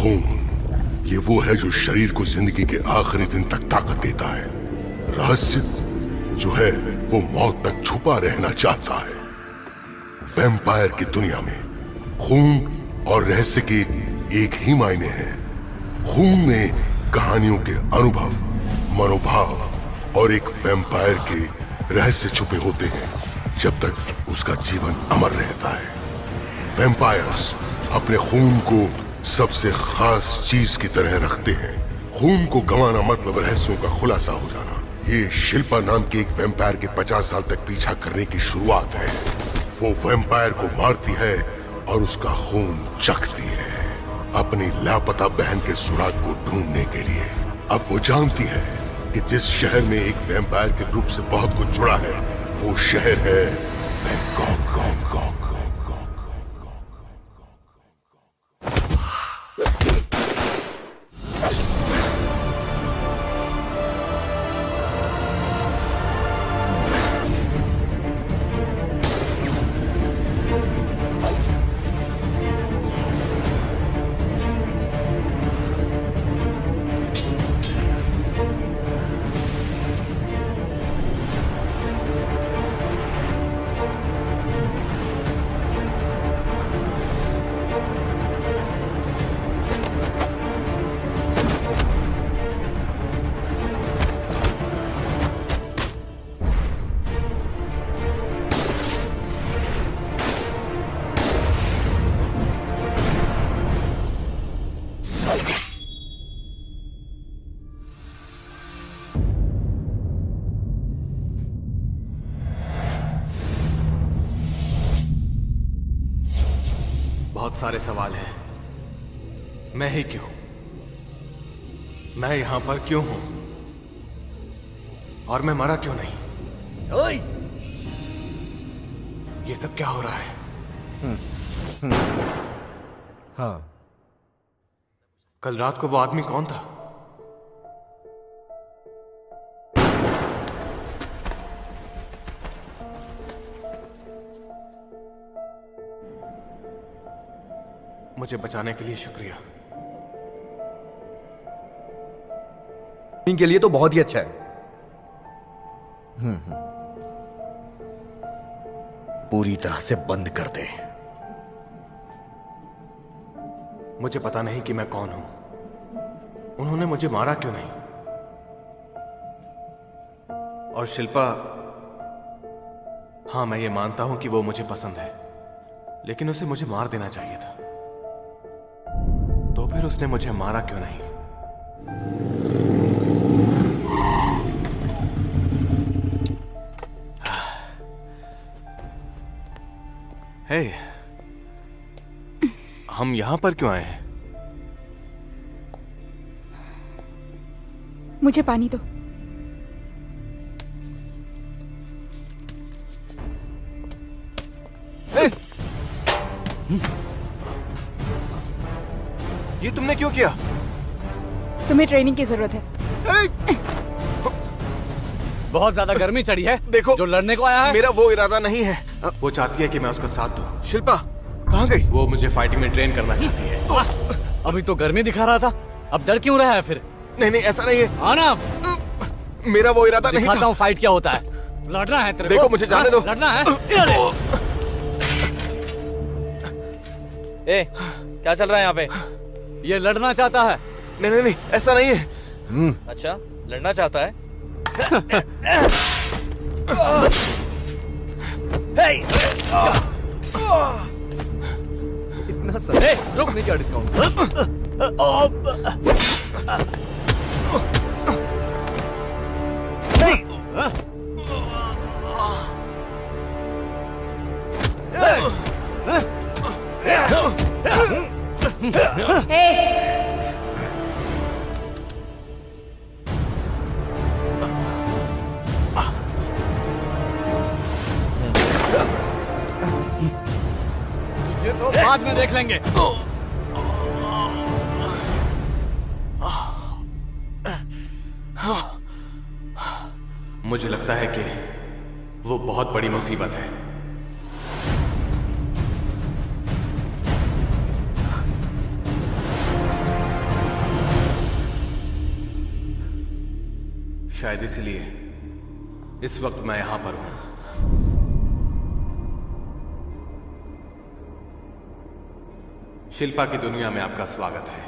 खून, ये वो है जो शरीर को जिंदगी के आखिरी दिन तक ताकत देता है। रहस्य जो है वो मौत तक छुपा रहना चाहता है। वैम्पायर की दुनिया में खून और रहस्य के एक ही मायने हैं। खून में कहानियों के अनुभव, मनोभाव और एक वैम्पायर के रहस्य छुपे होते हैं जब तक उसका जीवन अमर रहता है। वैम्पायर्स अपने खून को सबसे खास चीज की तरह रखते हैं। खून को गंवाना मतलब रहस्यों का खुलासा हो जाना। ये शिल्पा नाम के एक वैम्पायर के 50 साल तक पीछा करने की शुरुआत है। वो वैम्पायर को मारती है और उसका खून चखती है अपनी लापता बहन के सुराग को ढूंढने के लिए। अब वो जानती है कि जिस शहर में एक वैम्पायर के ग्रुप से बहुत कुछ जुड़ा है वो शहर है बैंकॉक। बहुत सारे सवाल हैं। मैं ही क्यों? मैं यहां पर क्यों हूं? और मैं मरा क्यों नहीं? ओए! ये सब क्या हो रहा है? हाँ, कल रात को वो आदमी कौन था? मुझे बचाने के लिए शुक्रिया। इनके लिए तो बहुत ही अच्छा है। पूरी तरह से बंद कर दे। मुझे पता नहीं कि मैं कौन हूं। उन्होंने मुझे मारा क्यों नहीं? और शिल्पा, हां मैं ये मानता हूं कि वो मुझे पसंद है, लेकिन उसे मुझे मार देना चाहिए था। तो फिर उसने मुझे मारा क्यों नहीं? हे, हम यहां पर क्यों आए हैं? मुझे पानी दो। ये तुमने क्यों किया? तुम्हें ट्रेनिंग की जरूरत है। बहुत ज्यादा गर्मी चढ़ी है। देखो, जो लड़ने को आया है। मेरा वो इरादा नहीं है। वो चाहती है कि मैं उसका साथ दूं। शिल्पा कहाँ गई? वो मुझे फाइटिंग में ट्रेन करना चाहती है। अभी तो गर्मी दिखा रहा था, अब डर क्यों रहा है फिर? नहीं नहीं, ऐसा नहीं है। आना, मेरा वो इरादा नहीं दिखाता था। हूँ फाइट क्या होता है। लड़ना है तेरे को? देखो, मुझे जाने दो। लड़ना है। ए, क्या चल रहा है यहाँ पे? ये लड़ना चाहता है। नहीं नहीं नहीं, ऐसा नहीं है। अच्छा, लड़ना चाहता है? इतना सही रुक, क्या डिस्काउंट? ये तो बाद में देख लेंगे। मुझे लगता है कि वो बहुत बड़ी मुसीबत है। शायद इसलिए इस वक्त मैं यहां पर हूं। शिल्पा की दुनिया में आपका स्वागत है।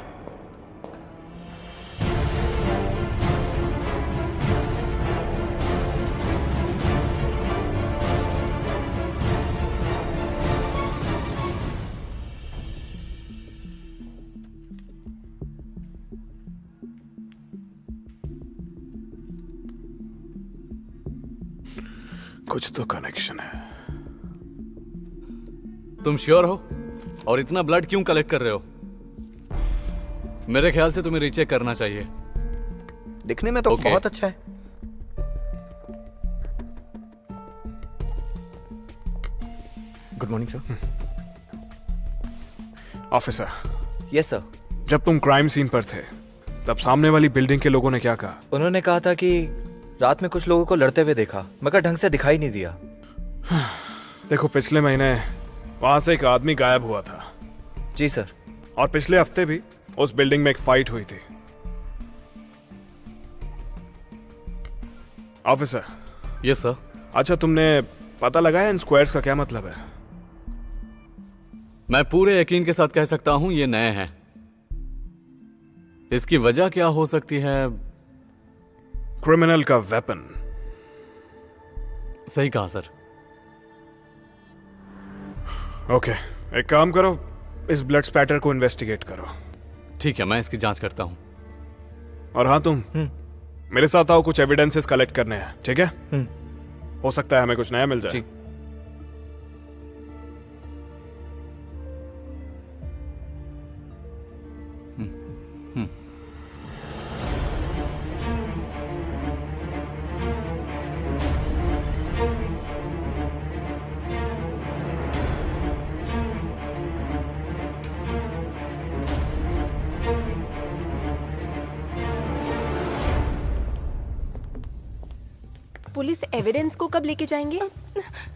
कुछ तो कनेक्शन है। तुम श्योर हो? और इतना ब्लड क्यों कलेक्ट कर रहे हो? मेरे ख्याल से तुम्हें रीचेक करना चाहिए। दिखने में तो Okay. बहुत अच्छा है। Good morning sir. Officer, yes sir. जब तुम क्राइम सीन पर थे तब सामने वाली बिल्डिंग के लोगों ने क्या कहा? उन्होंने कहा था कि रात में कुछ लोगों को लड़ते हुए देखा, मगर ढंग से दिखाई नहीं दिया। देखो, पिछले महीने वहां से एक आदमी गायब हुआ था जी सर। और पिछले हफ्ते भी उस बिल्डिंग में एक फाइट हुई थी। Officer, yes sir. अच्छा, तुमने पता लगाया इन स्क्वायर्स का क्या मतलब है? मैं पूरे यकीन के साथ कह सकता हूं ये नए हैं। इसकी वजह क्या हो सकती है? क्रिमिनल का वेपन। सही कहा सर। ओके, एक काम करो, इस ब्लड स्पैटर को इन्वेस्टिगेट करो। ठीक है, मैं इसकी जांच करता हूं। और हाँ, तुम मेरे साथ आओ, कुछ एविडेंसेस कलेक्ट करने हैं, ठीक है? हो सकता है हमें कुछ नया मिल जाए। जी। पुलिस एविडेंस को कब लेके जाएंगे?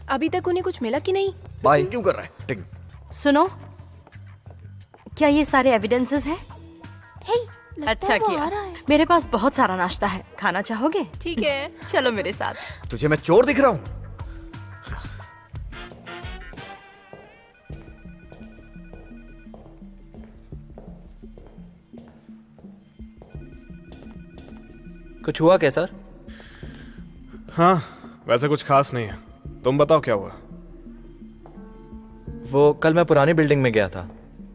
अभी तक उन्हें कुछ मिला कि नहीं? बाय क्यों कर रहा है? टिंग। सुनो, क्या ये सारे एविडेंसेस हैं? हे, लगता अच्छा है वो किया। आ रहा है। मेरे पास बहुत सारा नाश्ता है, खाना चाहोगे? ठीक है। चलो मेरे साथ। तुझे मैं चोर दिख रहा हूँ? कुछ हुआ क्या सर? हाँ, वैसे कुछ खास नहीं है। तुम बताओ क्या हुआ? वो कल मैं पुरानी बिल्डिंग में गया था।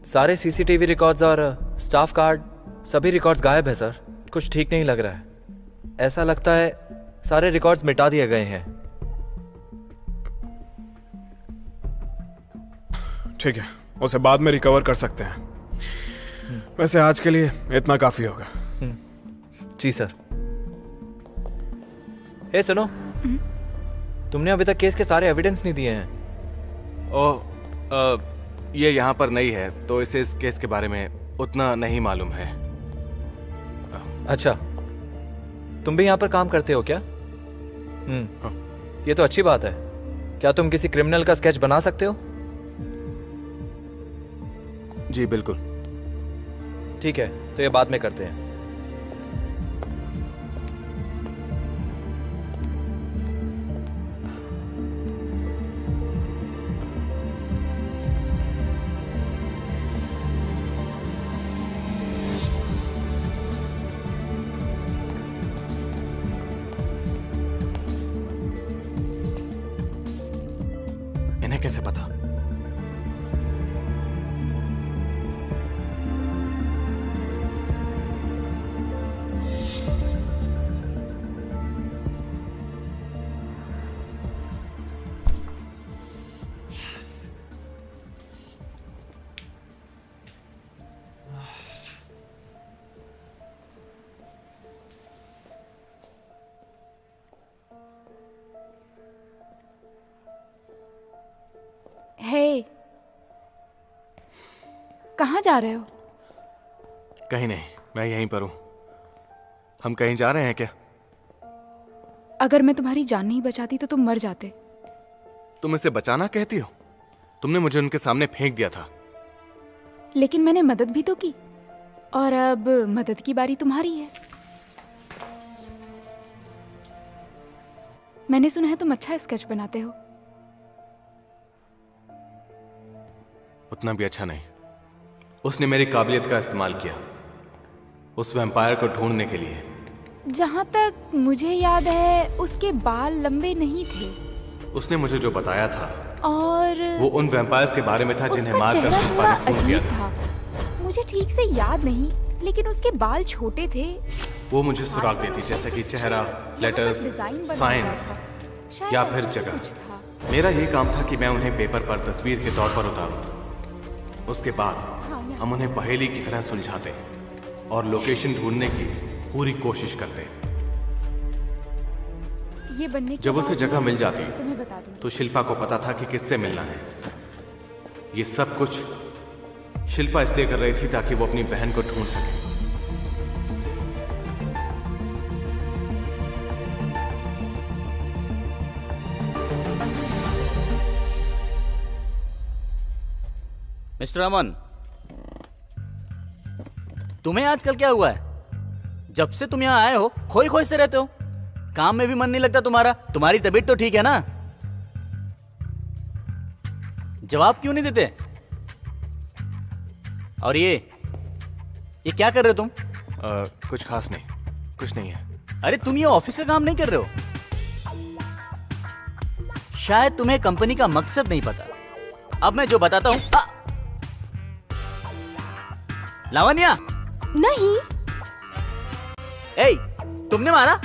सारे सीसीटीवी रिकॉर्ड्स और स्टाफ कार्ड, सभी रिकॉर्ड्स गायब है सर। कुछ ठीक नहीं लग रहा है। ऐसा लगता है सारे रिकॉर्ड्स मिटा दिए गए हैं। ठीक है, उसे बाद में रिकवर कर सकते हैं। वैसे आज के लिए इतना काफी होगा। जी सर। हे सुनो, तुमने अभी तक केस के सारे एविडेंस नहीं दिए हैं। ये यहाँ पर नहीं है, तो इसे इस केस के बारे में उतना नहीं मालूम है। अच्छा, तुम भी यहाँ पर काम करते हो क्या? ये तो अच्छी बात है। क्या तुम किसी क्रिमिनल का स्केच बना सकते हो? जी बिल्कुल। ठीक है, तो ये बाद में करते हैं। इन्हें कैसे पता? हे, कहाँ जा रहे हो? कहीं नहीं, मैं यहीं पर हूं। हम कहीं जा रहे हैं क्या? अगर मैं तुम्हारी जान नहीं बचाती तो तुम मर जाते। तुम इसे बचाना कहती हो? तुमने मुझे उनके सामने फेंक दिया था। लेकिन मैंने मदद भी तो की, और अब मदद की बारी तुम्हारी है। मैंने सुना है तुम अच्छा स्केच बनाते हो। उतना भी अच्छा नहीं। उसने मेरी काबिलियत का इस्तेमाल किया उस वैम्पायर को ढूंढने के लिए। जहाँ तक मुझे याद है उसके बाल लंबे नहीं थे। उसने मुझे जो बताया था और वो उन वैम्पायर्स के बारे में था जिन्हें उसका मारकर चेहरा शिल्पा थोड़ा ने खून किया अजीब था। था। मुझे ठीक से याद नहीं, लेकिन उसके बाल छोटे थे। वो मुझे सुराग देती जैसे कि चेहरा, लेटर्स, डिजाइन बना साइंस हुआ था। शायद या ऐसा फिर कुछ जगह। था। मेरा ये काम था कि मैं उन्हें पेपर पर तस्वीर के तौर पर उतारूं। उसके बाद हम उन्हें पहेली की तरह सुलझाते और लोकेशन ढूंढने की पूरी कोशिश करते। ये बनने के जब उसे बाद जगह मैं मिल जाती तुम्हें बता दूंगी। तो शिल्पा को पता था कि किससे मिलना है। ये सब कुछ शिल्पा इसलिए कर रही थी ताकि वो अपनी बहन को ढूंढ सके। मिस्टर अमन, तुम्हें आजकल क्या हुआ है? जब से तुम यहाँ आए हो खोई खोई से रहते हो। काम में भी मन नहीं लगता तुम्हारा। तुम्हारी तबीयत तो ठीक है ना? जवाब क्यों नहीं देते? और ये क्या कर रहे हो तुम? कुछ खास नहीं, कुछ नहीं है। अरे तुम ये ऑफिस का काम नहीं कर रहे हो। शायद तुम्हें कंपनी का मकसद नहीं पता। अब मैं जो बताता हूं। लावण्या, नहीं। ए, तुमने मारा?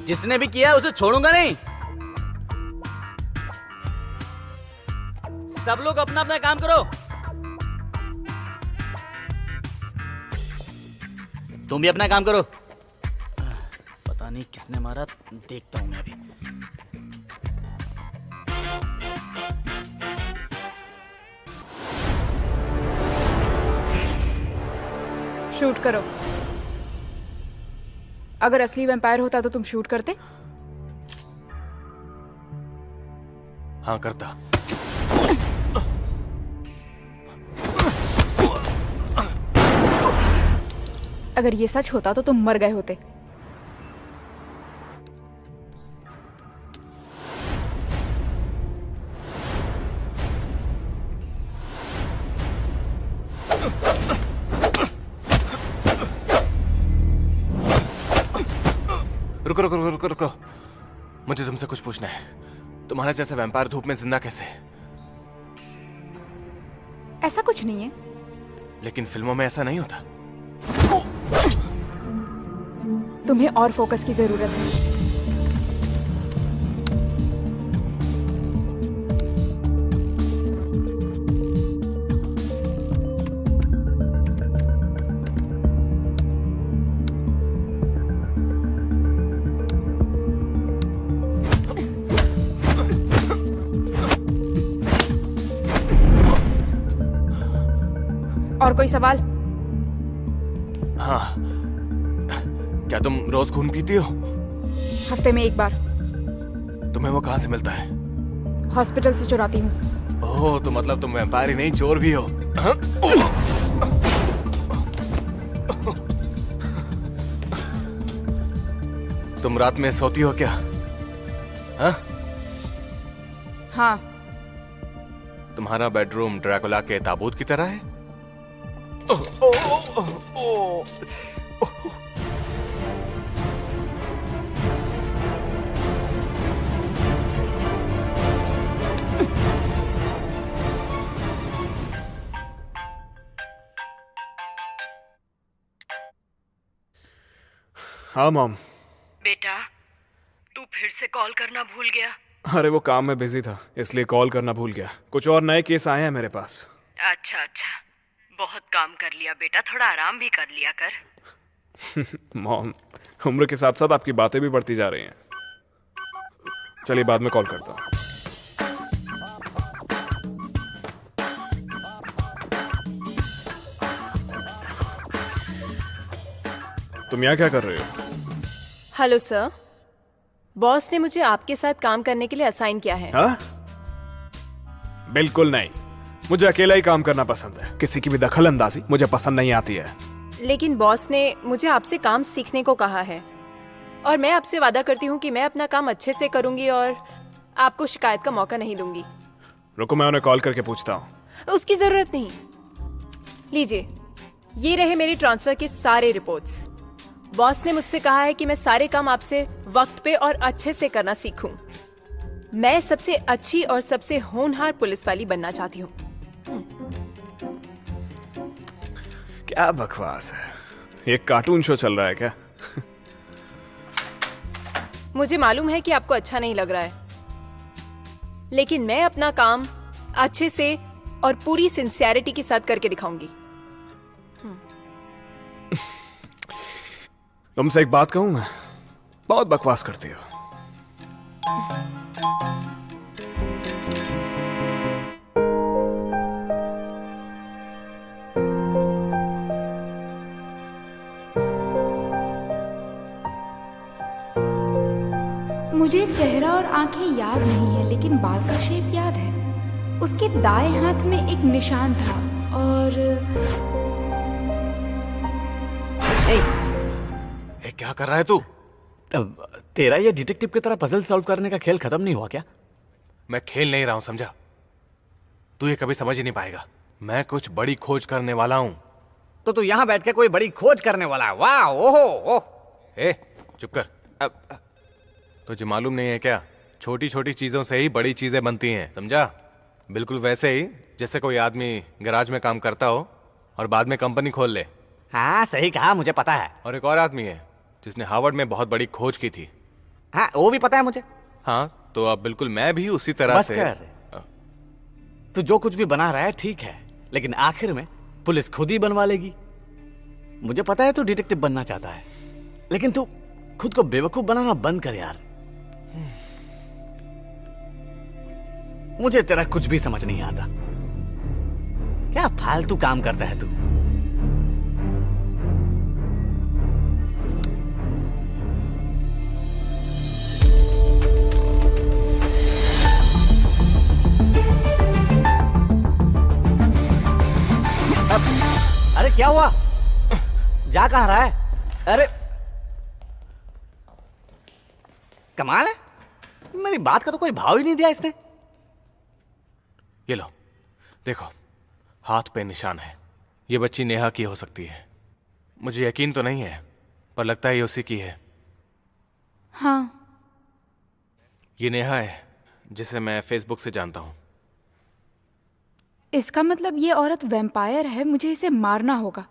जिसने भी किया उसे छोड़ूंगा नहीं। सब लोग अपना अपना काम करो। तुम भी अपना काम करो। पता नहीं किसने मारा, देखता हूं मैं अभी। शूट करो। अगर असली वैम्पायर होता तो तुम शूट करते? हाँ करता। अगर ये सच होता तो तुम मर गए होते। रुको रुको रुको रुको रुको, मुझे तुमसे कुछ पूछना है। तुम्हारा जैसा वैम्पायर धूप में जिंदा कैसे है? ऐसा कुछ नहीं है। लेकिन फिल्मों में ऐसा नहीं होता। तुम्हें और फोकस की जरूरत है। और कोई सवाल? हाँ, क्या तुम रोज खून पीती हो? हफ्ते में एक बार। तुम्हें वो कहाँ से मिलता है? हॉस्पिटल से चुराती हूँ। ओह, तो मतलब तुम वैम्पायर ही नहीं चोर भी हो। हाँ? तुम रात में सोती हो क्या? हाँ? हाँ। तुम्हारा बेडरूम ड्रैकुला के ताबूत की तरह है? हाँ मॉम। बेटा, तू फिर से कॉल करना भूल गया। अरे वो काम में बिजी था, इसलिए कॉल करना भूल गया। कुछ और नए केस आए हैं मेरे पास। अच्छा अच्छा, बहुत काम कर लिया बेटा, थोड़ा आराम भी कर लिया कर। मॉम, उम्र के साथ साथ आपकी बातें भी बढ़ती जा रही हैं। चलिए बाद में कॉल करता हूँ। तुम यहाँ क्या कर रहे हो? हेलो सर, बॉस ने मुझे आपके साथ काम करने के लिए असाइन किया है। हाँ? बिल्कुल नहीं, मुझे अकेला ही काम करना पसंद है। किसी की भी दखल अंदाजी मुझे पसंद नहीं आती है। लेकिन बॉस ने मुझे आपसे काम सीखने को कहा है। और मैं आपसे वादा करती हूँ कि मैं अपना काम अच्छे से करूंगी और आपको शिकायत का मौका नहीं दूंगी। रुको, मैं उन्हें कॉल करके पूछता हूँ। उसकी जरूरत नहीं। लीजिए, ये रहे मेरी ट्रांसफर के सारे रिपोर्ट्स। बॉस ने मुझसे कहा है कि मैं सारे काम आपसे वक्त पे और अच्छे से करना सीखूं। मैं सबसे अच्छी और सबसे होनहार पुलिस वाली बनना चाहती हूँ। क्या बकवास है, ये कार्टून शो चल रहा है क्या? मुझे मालूम है कि आपको अच्छा नहीं लग रहा है, लेकिन मैं अपना काम अच्छे से और पूरी सिंसियरिटी के साथ करके दिखाऊंगी। तुमसे एक बात कहूं मैं, बहुत बकवास करती हो। मुझे चेहरा और आंखें याद नहीं है, लेकिन बाल का शेप याद है। उसके दाएं हाथ में एक निशान था और क्या कर रहा है तू? तेरा ये डिटेक्टिव की तरह पजल सॉल्व करने का खेल खत्म नहीं हुआ क्या? मैं खेल नहीं रहा हूं, समझा? तू ये कभी समझ ही नहीं पाएगा। मैं कुछ बड़ी खोज करने वाला हूं। तो तू यहाँ बैठ के कोई बड़ी खोज करने वाला है? वाह, ओहो, ओह। ए, चुप कर। तुझे मालूम नहीं है क्या, छोटी छोटी चीजों से ही बड़ी चीजें बनती हैं, समझा? बिल्कुल वैसे ही जैसे कोई आदमी गैराज में काम करता हो और बाद में कंपनी खोल ले। हाँ, सही कहा, मुझे पता है। और एक और आदमी है जिसने हार्वर्ड में बहुत बड़ी खोज की थी। हाँ, वो भी पता है मुझे। हाँ, तो अब बिल्कुल मैं भी उसी तरह बस से कर। तू जो कुछ भी बना रहा है ठीक है, लेकिन आखिर में पुलिस खुद ही बनवा लेगी। मुझे पता है तू डिटेक्टिव बनना चाहता है, लेकिन तू खुद को बेवकूफ बनाना बंद कर यार। मुझे तेरा कुछ भी समझ नहीं आता। क्या फालतू काम करता है तू? अरे क्या हुआ? जा कहाँ रहा है? अरे कमाल है, मेरी बात का तो कोई भाव ही नहीं दिया इसने। ये लो, देखो, हाथ पे निशान है। ये बच्ची नेहा की हो सकती है। मुझे यकीन तो नहीं है, पर लगता है ये उसी की है। हाँ, ये नेहा है जिसे मैं फेसबुक से जानता हूं। इसका मतलब ये औरत वैम्पायर है। मुझे इसे मारना होगा।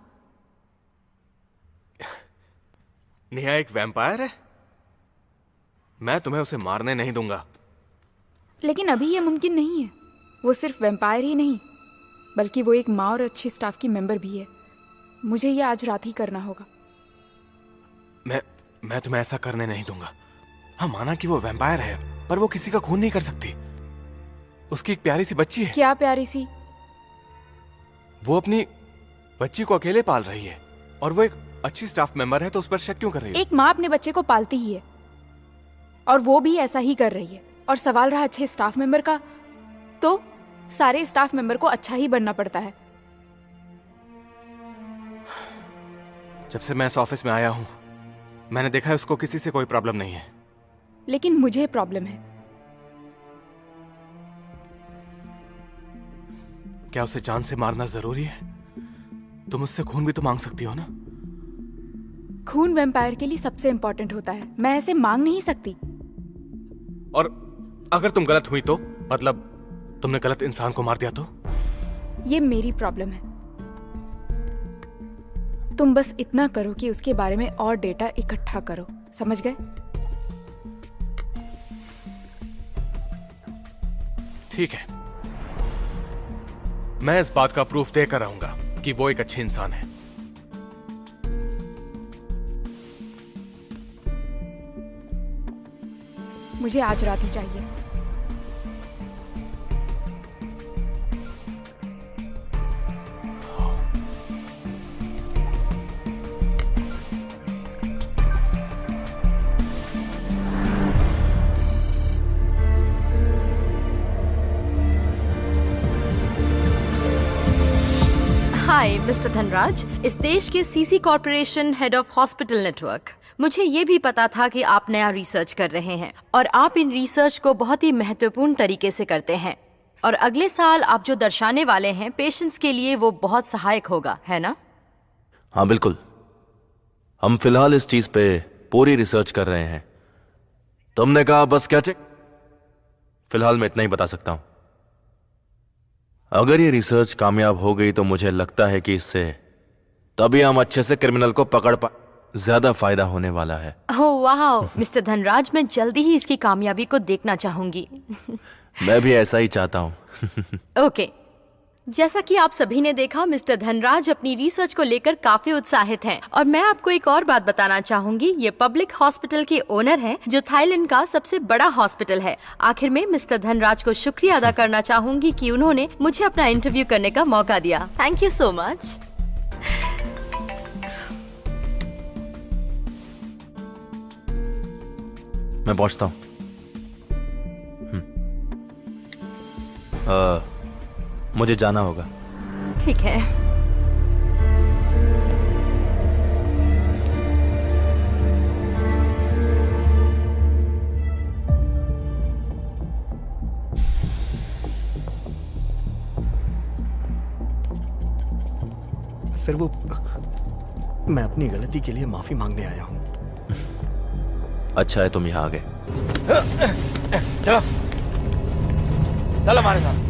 नेहा एक वैम्पायर है? मैं तुम्हें उसे मारने नहीं दूंगा। लेकिन अभी ये मुमकिन नहीं है। वो सिर्फ वैम्पायर ही नहीं, बल्कि वो एक माँ और अच्छी स्टाफ की मेंबर भी है। मुझे ये आज रात ही करना होगा। मैं तुम्हें ऐसा करने नहीं दूंगा। हाँ, माना कि वो वैम्पायर है, पर वो किसी का खून नहीं कर सकती। उसकी एक प्यारी सी बच्ची है। क्या प्यारी सी? वो अपनी बच्ची को अकेले पाल रही है और वो एक अच्छी स्टाफ मेंबर है, तो उस पर शक क्यों कर रही है? एक माँ अपने बच्चे को पालती ही है, और वो भी ऐसा ही कर रही है। और सवाल रहा अच्छे स्टाफ मेंबर का, तो सारे स्टाफ मेंबर को अच्छा ही बनना पड़ता है। जब से मैं इस ऑफिस में आया हूं, मैंने देखा है उसको किसी से कोई प्रॉब्लम नहीं है। लेकिन मुझे प्रॉब्लम है। क्या उसे जान से मारना जरूरी है? तुम उससे खून भी तो मांग सकती हो ना? खून वैम्पायर के लिए सबसे इंपॉर्टेंट होता है। मैं ऐसे मांग नहीं सकती। और अगर तुम गलत हुई तो, मतलब तुमने गलत इंसान को मार दिया तो? ये मेरी प्रॉब्लम है। तुम बस इतना करो कि उसके बारे में और डेटा इकट्ठा करो, समझ गए? ठीक है, मैं इस बात का प्रूफ देकर रहूंगा कि वो एक अच्छी इंसान है। मुझे आज रात ही चाहिए। हाय मिस्टर धनराज, इस देश के CC corporation head of hospital network. मुझे ये भी पता था कि आप नया रिसर्च कर रहे हैं और आप इन रिसर्च को बहुत ही महत्वपूर्ण तरीके से करते हैं और अगले साल आप जो दर्शाने वाले हैं पेशेंट्स के लिए वो बहुत सहायक होगा, है ना? हाँ बिल्कुल। हम फिलहाल इस चीज पे पूरी रिसर्च कर रहे हैं। तुमने कहा बस क्या चेक? फिलहाल मैं इतना ही बता सकता हूं। अगर ये रिसर्च कामयाब हो गई तो मुझे लगता है कि इससे तभी हम अच्छे से क्रिमिनल को पकड़ पा, ज्यादा फायदा होने वाला है। ओह वाह मिस्टर धनराज, मैं जल्दी ही इसकी कामयाबी को देखना चाहूंगी। मैं भी ऐसा ही चाहता हूं। ओके, जैसा कि आप सभी ने देखा, मिस्टर धनराज अपनी रिसर्च को लेकर काफी उत्साहित हैं और मैं आपको एक और बात बताना चाहूंगी। ये पब्लिक हॉस्पिटल के ओनर हैं जो थाईलैंड का सबसे बड़ा हॉस्पिटल है। आखिर में मिस्टर धनराज को शुक्रिया अदा करना चाहूंगी कि उन्होंने मुझे अपना इंटरव्यू करने का मौका दिया। Thank you so much. मैं पहुंचता हूं। मुझे जाना होगा। ठीक है। सर वो मैं अपनी गलती के लिए माफी मांगने आया हूँ। अच्छा है तुम यहाँ आ गए। चलो चलो हमारे साथ।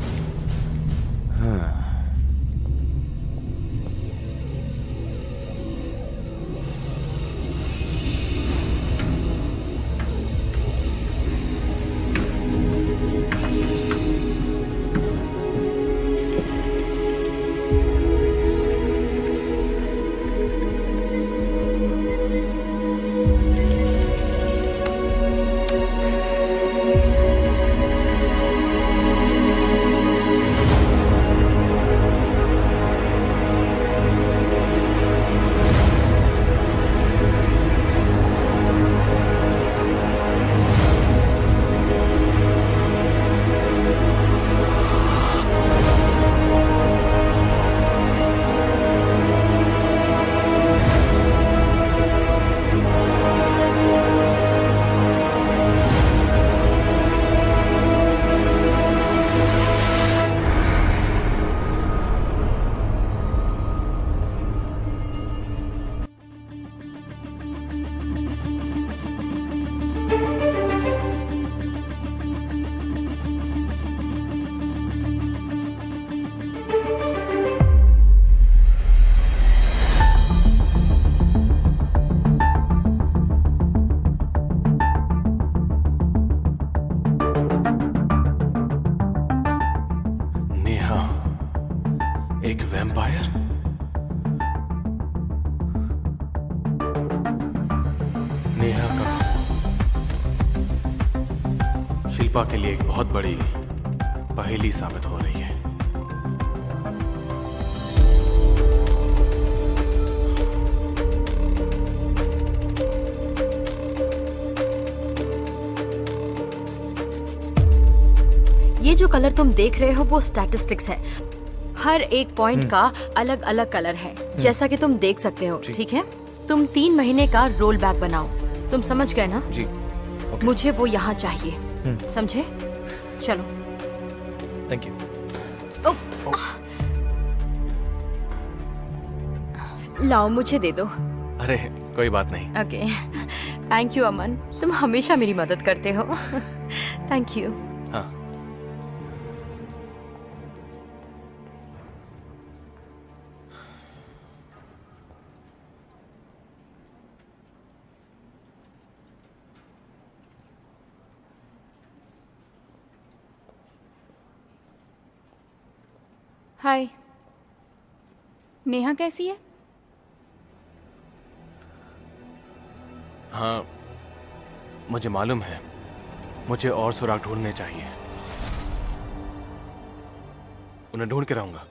एक वैम्पायर? नेहा का शिल्पा के लिए एक बहुत बड़ी पहेली साबित हो रही है। ये जो कलर तुम देख रहे हो वो स्टैटिस्टिक्स है। हर एक पॉइंट का अलग अलग कलर है, जैसा कि तुम देख सकते हो। ठीक है, तुम 3 महीने का रोल बैक बनाओ। तुम समझ गए ना? जी। मुझे वो यहाँ चाहिए, समझे? चलो। Thank you. लाओ, मुझे दे दो। अरे कोई बात नहीं। ओके, थैंक यू अमन, तुम हमेशा मेरी मदद करते हो। Thank you. हाँ। हाय, नेहा कैसी है? हाँ, मुझे मालूम है। मुझे और सुराग ढूंढने चाहिए। उन्हें ढूंढ के रहूंगा।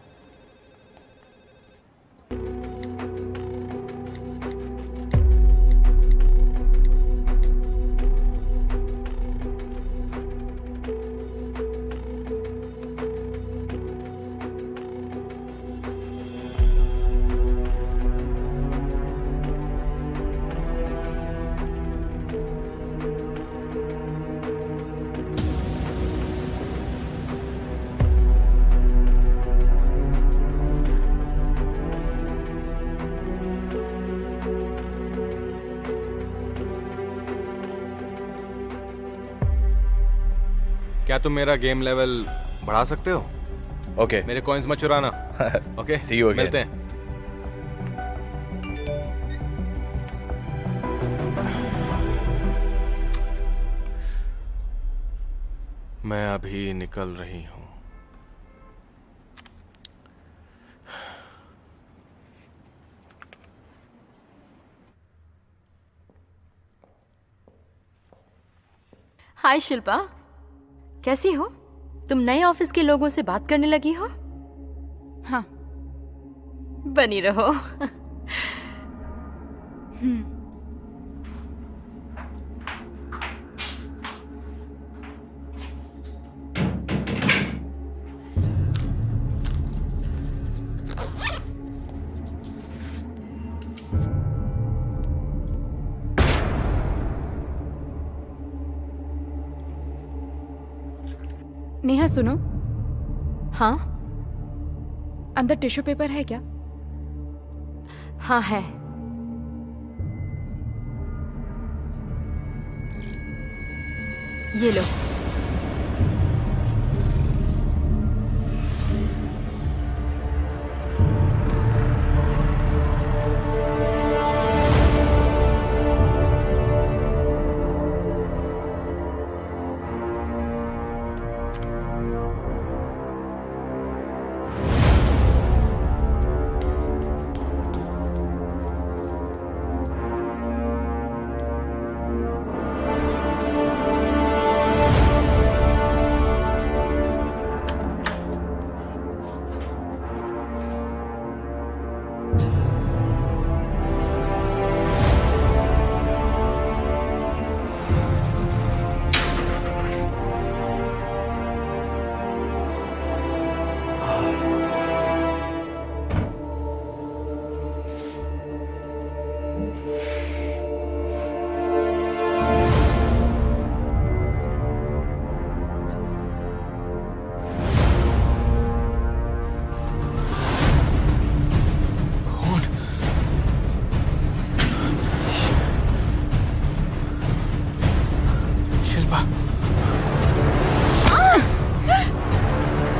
क्या तुम मेरा गेम लेवल बढ़ा सकते हो? ओके मेरे कॉइन्स मत चुराना। Okay See you again. मिलते हैं। मैं अभी निकल रही हूं। हाय शिल्पा, कैसी हो? तुम नए ऑफिस के लोगों से बात करने लगी हो? हाँ। बनी रहो। नेहा सुनो, हाँ अंदर टिश्यू पेपर है क्या? हाँ है। ये लो।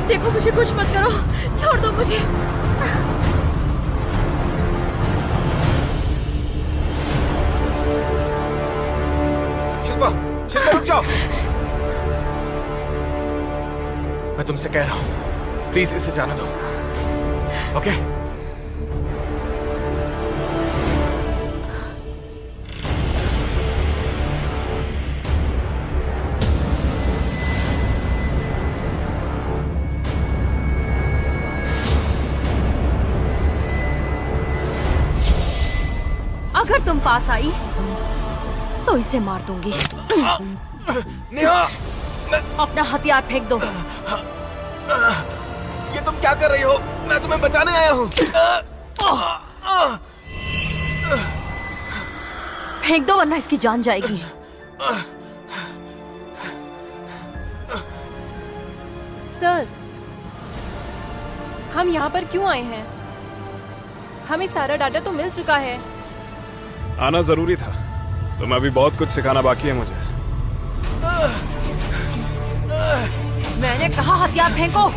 देखो, मुझे कुछ मत करो, छोड़ दो मुझे। शिल्पा, शिल्पा रुक जाओ। मैं तुमसे कह रहा हूं, प्लीज इसे जाने दो। ओके? अगर तुम पास आई तो इसे मार दूंगी। नेहा, अपना हथियार फेंक दो। ये तुम क्या कर रही हो? मैं तुम्हें बचाने आया हूँ। फेंक दो वरना इसकी जान जाएगी। सर, हम यहाँ पर क्यों आए हैं? हमें सारा डाटा तो मिल चुका है। आना जरूरी था। तुम्हें अभी बहुत कुछ सिखाना बाकी है मुझे। मैंने कहा हथियार फेंको।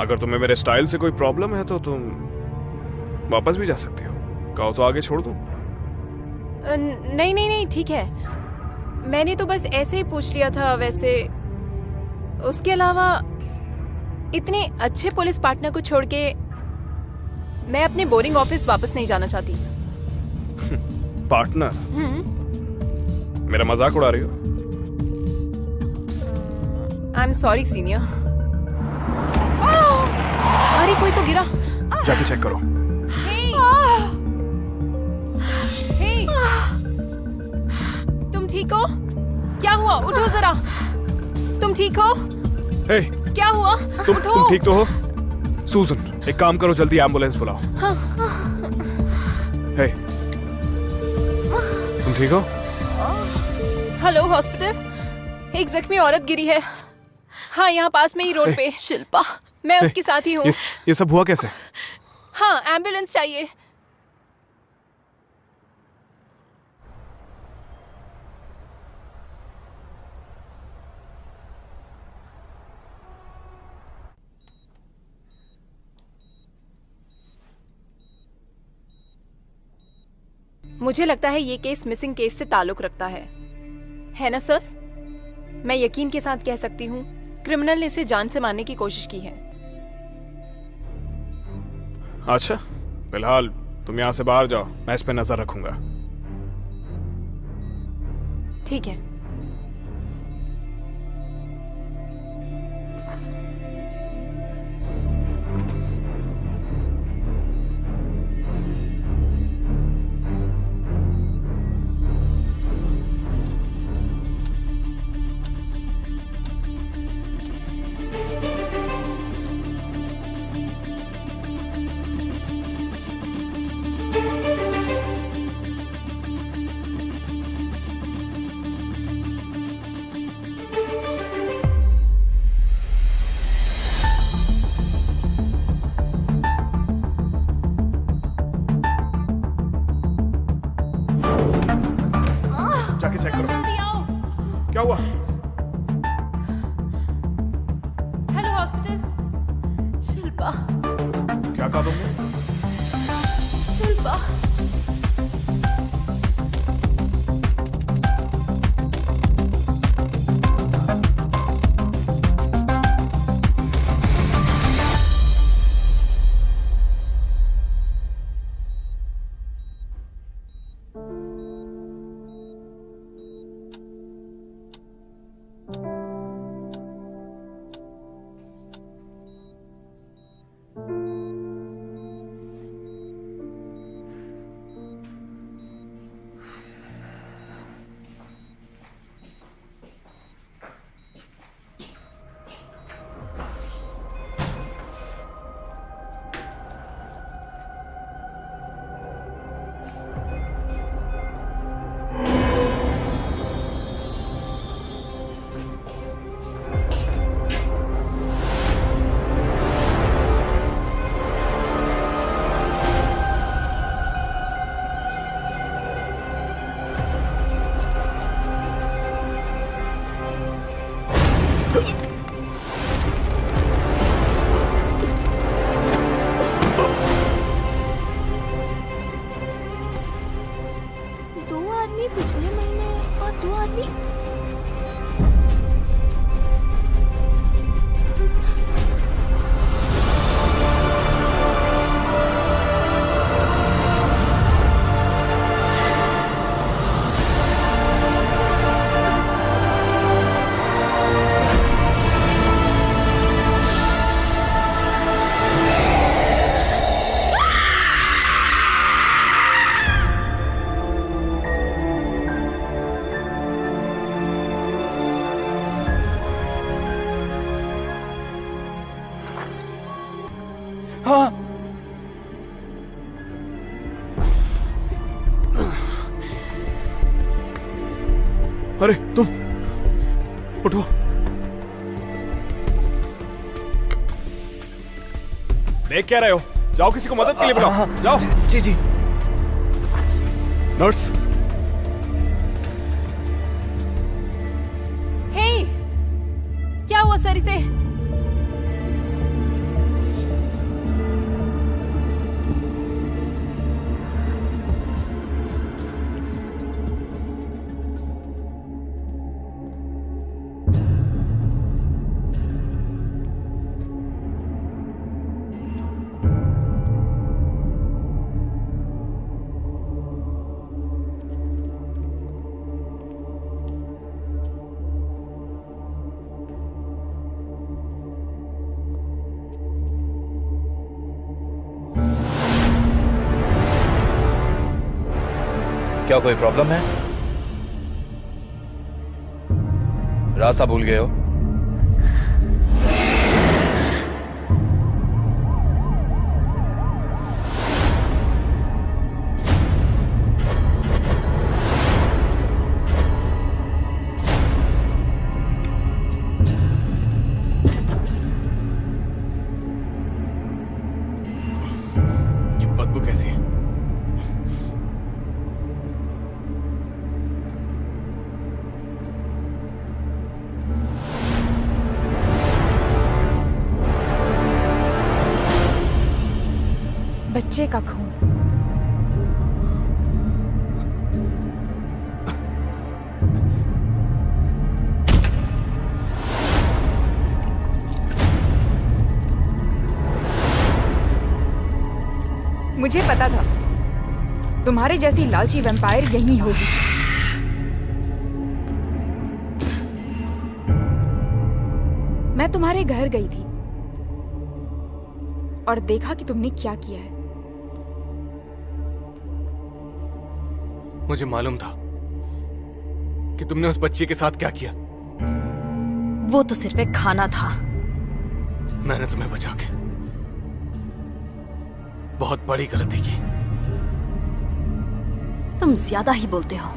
अगर तुम्हें मेरे स्टाइल से कोई प्रॉब्लम है तो तुम वापस भी जा सकती हो। कहो तो आगे छोड़ दूं? नहीं नहीं नहीं, ठीक है। मैंने तो बस ऐसे ही पूछ लिया था। वैसे उसके अलावा इतने अच्छे पुलिस पार्टनर को छोड़ के मैं अपने बोरिंग ऑफिस वापस नहीं जाना चाहती। पार्टनर? मेरा मजाक उड़ा रही हो? I am sorry senior. अरे कोई तो गिरा। जाके चेक करो। हे, तुम ठीक हो? क्या हुआ? उठो जरा। तुम ठीक हो? हे, क्या हुआ? तुम ठीक तो हो? सूजन, एक काम करो, जल्दी एम्बुलेंस बुलाओ। हे, तुम ठीक हो? Hello hospital. एक जख्मी औरत गिरी है। हाँ, यहाँ पास में ही रोड पे। शिल्पा, मैं उसके साथ ही हूँ। ये सब हुआ कैसे? हाँ, एम्बुलेंस चाहिए। मुझे लगता है ये केस मिसिंग केस से ताल्लुक रखता है ना सर? मैं यकीन के साथ कह सकती हूँ क्रिमिनल ने इसे जान से मारने की कोशिश की है। अच्छा, फिलहाल तुम यहाँ से बाहर जाओ, मैं इस पे नजर रखूंगा। ठीक है। जाके चेक करो। जल्दी आओ। क्या हुआ? Hello hospital. शिल्पा, क्या कहा तुमने? शिल्पा। पिछले महीने और 2 आदमी। हाँ। अरे तुम उठो। देख क्या रहे हो? जाओ किसी को मदद के लिए बुलाओ। जाओ। जी जी। नर्स। हे, क्या हुआ सर इसे? क्या कोई प्रॉब्लम है? रास्ता भूल गए हो? का खून। मुझे पता था तुम्हारे जैसी लालची वैम्पायर यहीं होगी। मैं तुम्हारे घर गई थी और देखा कि तुमने क्या किया है। मुझे मालूम था कि तुमने उस बच्ची के साथ क्या किया। वो तो सिर्फ एक खाना था। मैंने तुम्हें बचा के बहुत बड़ी गलती की। तुम ज्यादा ही बोलते हो।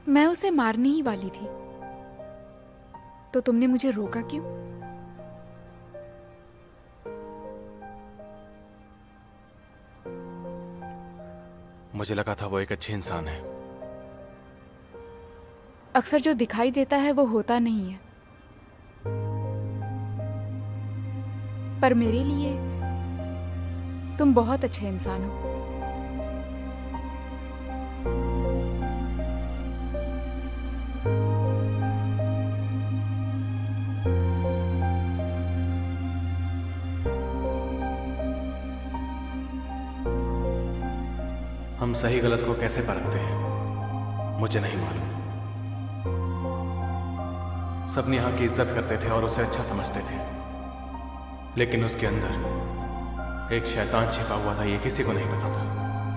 मैं उसे मारने ही वाली थी, तो तुमने मुझे रोका क्यों? मुझे लगा था वो एक अच्छी इंसान है। अक्सर जो दिखाई देता है वो होता नहीं है, पर मेरे लिए तुम बहुत अच्छे इंसान हो। हम सही गलत को कैसे परखते हैं मुझे नहीं मालूम। सबने यहाँ की इज्जत करते थे और उसे अच्छा समझते थे, लेकिन उसके अंदर एक शैतान छिपा हुआ था, ये किसी को नहीं पता था।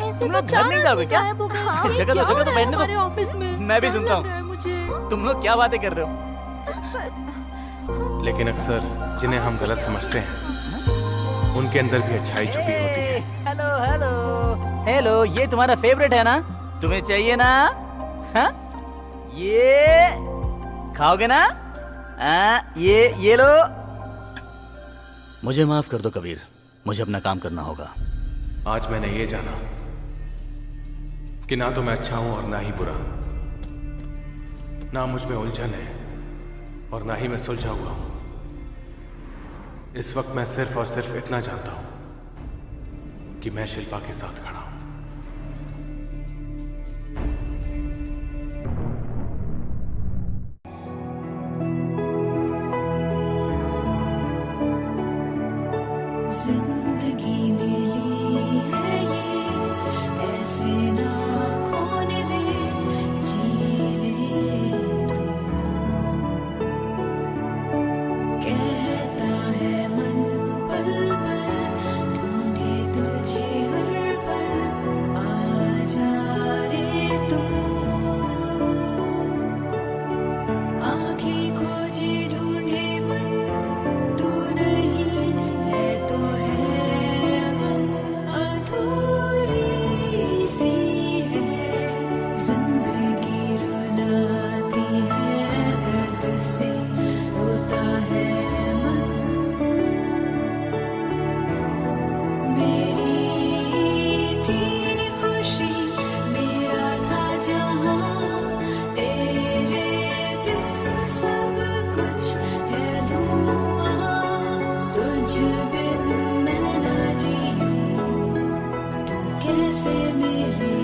ऐसे तुम लोग घर नहीं जाओगे क्या? जगह तो बैठने दो। ऑफिस में मैं भी सुनता हूँ। मुझे तुम लोग क्या बातें कर रहे हो? लेकिन अक्सर जिन्हें हम गलत समझते हैं उनके अंदर भी अच्छाई छुपी होती है। हेलो हेलो हेलो, ये तुम्हारा फेवरेट है ना? तुम्हें चाहिए ना? हाँ? ये खाओगे ना? ये लो। मुझे माफ कर दो कबीर, मुझे अपना काम करना होगा। आज मैंने ये जाना कि ना तो मैं अच्छा हूं और ना ही बुरा, ना मुझ में उलझन है और ना ही मैं सुलझा हुआ हूं। इस वक्त मैं सिर्फ और सिर्फ इतना जानता हूं कि मैं शिल्पा के साथ खड़ा हूं। जिंदगी मिली है ये, ऐसे ना खोने दे, जीने दो। कहता है मन पल पल, ढूंढे तुझे हर पल, आ जा रे तू। आँखें खोजे ढूंढे मन, तू नहीं है तो है गम, अधूरी सी है जिंदगी, रुलाती है दर्द से, रोता है मन। मेरी थी खुशी, मेरा था जहां, तेरे बिन सब कुछ है धुआं। तुझ बिन मैं न जीऊं, तू कैसे मिले